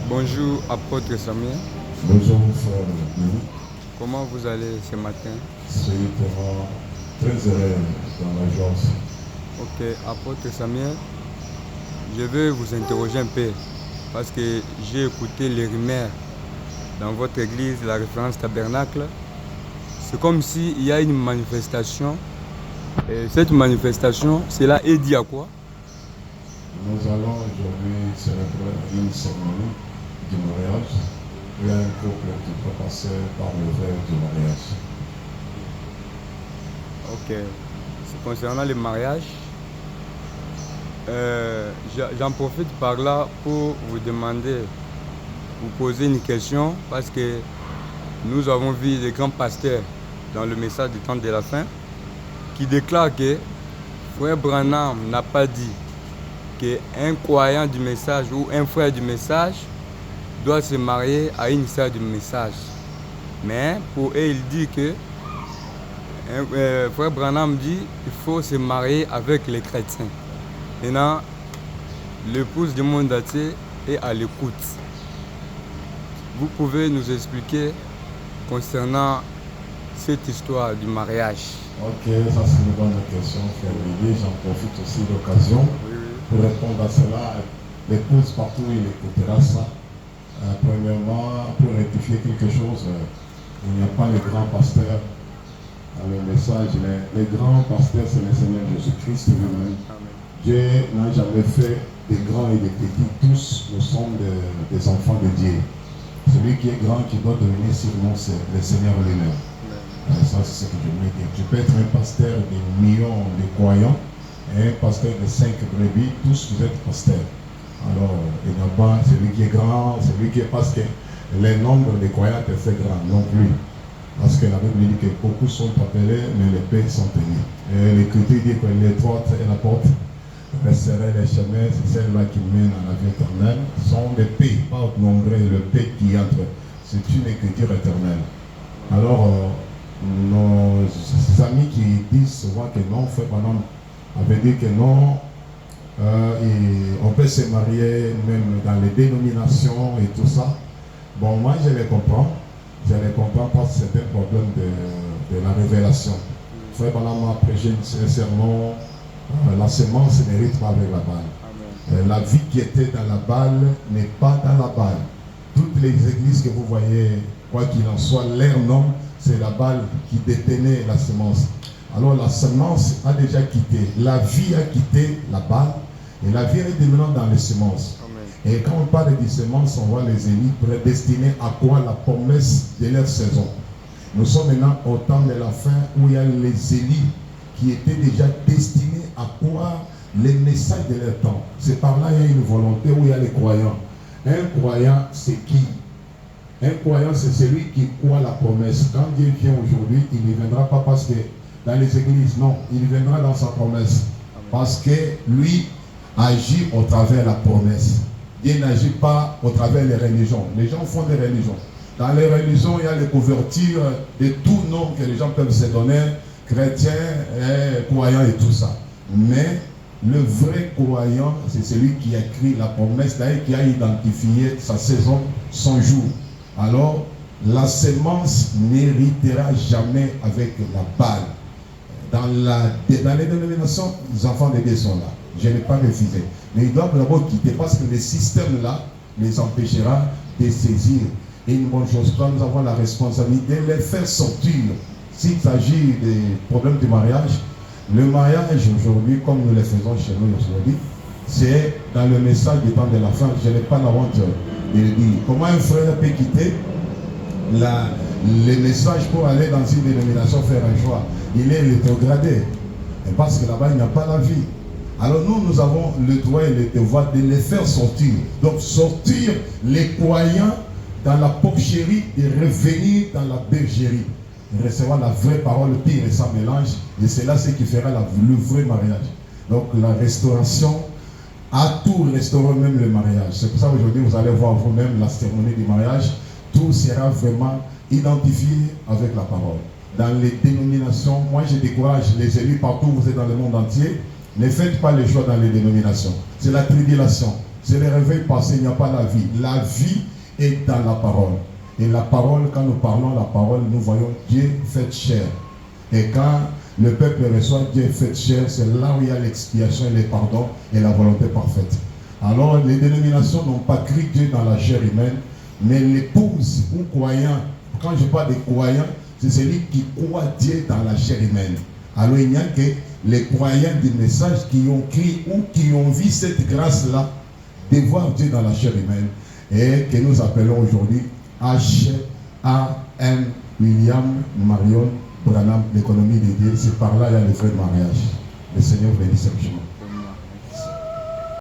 Bonjour, apôtre Samuel. Bonjour frère Denis. Comment vous allez ce matin? Soyez vraiment très heureux dans la joie. Ok, apôtre Samuel, je vais vous interroger un peu parce que j'ai écouté les rumeurs dans votre église, la référence tabernacle. C'est comme s'il y a une manifestation. Et cette manifestation, cela est dit à quoi? Nous allons aujourd'hui célébrer une cérémonie du mariage. Il y a un couple qui peut passer par le verre du mariage. Ok, c'est concernant le mariage. J'en profite par là pour vous demander, vous poser une question parce que nous avons vu des grands pasteurs dans le message du temps de la fin qui déclarent que Frère Branham n'a pas dit qu'un croyant du message ou un frère du message doit se marier à une sœur du message. Mais pour eux, il dit que Frère Branham dit qu'il faut se marier avec les chrétiens. Maintenant, l'épouse du monde entier est à l'écoute. Vous pouvez nous expliquer concernant cette histoire du mariage? Ok, ça c'est une bonne question, frère Lily. J'en profite aussi de l'occasion pour répondre à cela. L'épouse, partout où il écoutera ça. Premièrement, pour rectifier quelque chose, il n'y a pas les grands pasteurs dans le message. Les grands pasteurs, c'est le Seigneur Jésus-Christ lui-même. Dieu n'a jamais fait des grands et des petits. Tous, nous sommes des enfants de Dieu. Celui qui est grand, qui doit devenir sûrement, c'est le Seigneur lui-même. Ça, c'est ce que je voulais dire. Tu peux être un pasteur de millions de croyants et un pasteur de 5 brebis. Tous, vous êtes pasteurs. Alors, il n'y a pas celui qui est grand, celui qui est... Parce que le nombre de croyants est fait grand, non plus. Parce que la Bible dit que beaucoup sont appelés, mais les paix sont tenus. Et l'Écriture dit que l'étroite est la porte, resserrer les chemins, c'est celle-là qui mène à la vie éternelle. Sont des paix, pas nombreux, le paix qui entre. C'est une écriture éternelle. Alors, nos amis qui disent souvent que non, frère Branham avait dit que non, on peut se marier même dans les dénominations et tout ça. Bon, moi je les comprends. Je les comprends parce que c'est un problème de la révélation. Frère Branham a prêché sincèrement, la semence ne mérite pas avec la balle. La vie qui était dans la balle n'est pas dans la balle. Toutes les églises que vous voyez, quoi qu'il en soit, leur nom, c'est la balle qui détenait la semence. Alors la semence a déjà quitté. La vie a quitté la balle et la vie est devenue dans les semences. Et quand on parle des semences, on voit les élis prédestinés à quoi? La promesse de leur saison. Nous sommes maintenant au temps de la fin où il y a les élis qui étaient déjà destinés à quoi? Les messages de leur temps. C'est par là qu'il y a une volonté où il y a les croyants. Un croyant, c'est qui? Un croyant, c'est celui qui croit la promesse. Quand Dieu vient aujourd'hui, il ne viendra pas parce que dans les églises, non, il viendra dans sa promesse. Parce que lui agit au travers de la promesse. Dieu n'agit pas au travers des religions. Les gens font des religions. Dans les religions, il y a les couvertures de tout nom que les gens peuvent se donner, chrétiens, croyants et tout ça. Mais le vrai croyant, c'est celui qui a écrit la promesse, qui a identifié sa saison, son jour. Alors, la semence n'héritera jamais avec la balle. Dans les dénominations, les enfants de Dieu sont là. Je n'ai pas refusé. Mais ils doivent d'abord quitter parce que le système-là les empêchera de saisir. Et une bonne chose, quand nous avons la responsabilité de les faire sortir. S'il s'agit des problèmes de mariage, le mariage aujourd'hui, comme nous le faisons chez nous aujourd'hui, c'est dans le message du temps de la fin. Je n'ai pas la honte de le dire. Comment un frère peut quitter les messages pour aller dans une dénomination faire un choix? Il est rétrogradé. Parce que là-bas, il n'y a pas la vie. Alors nous avons le droit et le devoir de les faire sortir. Donc sortir les croyants dans la porcherie et revenir dans la bergerie. Recevoir la vraie parole pire et sans mélange. Et c'est là ce qui fera le vrai mariage. Donc la restauration a tout restauré, même le mariage. C'est pour ça qu'aujourd'hui vous allez voir vous-même la cérémonie du mariage. Tout sera vraiment identifié avec la parole. Dans les dénominations, moi je décourage les élus partout où vous êtes dans le monde entier. Ne faites pas les choix dans les dénominations. C'est la tribulation. C'est le réveil passé, il n'y a pas la vie. La vie est dans la parole. Et la parole, quand nous parlons la parole, nous voyons Dieu fait chair. Et quand le peuple reçoit Dieu fait chair, c'est là où il y a l'expiation et le pardon et la volonté parfaite. Alors, les dénominations n'ont pas cru Dieu dans la chair humaine, mais l'épouse ou croyant, quand je parle des croyants, c'est celui qui croit Dieu dans la chair humaine. Alors, il n'y a que les croyants du message qui ont crié ou qui ont vu cette grâce-là de voir Dieu dans la chair humaine et que nous appelons aujourd'hui H.A.M. William Marion Branham, l'économie de Dieu. C'est par là qu'il y a le vrai mariage. Le Seigneur bénisse ce chemin.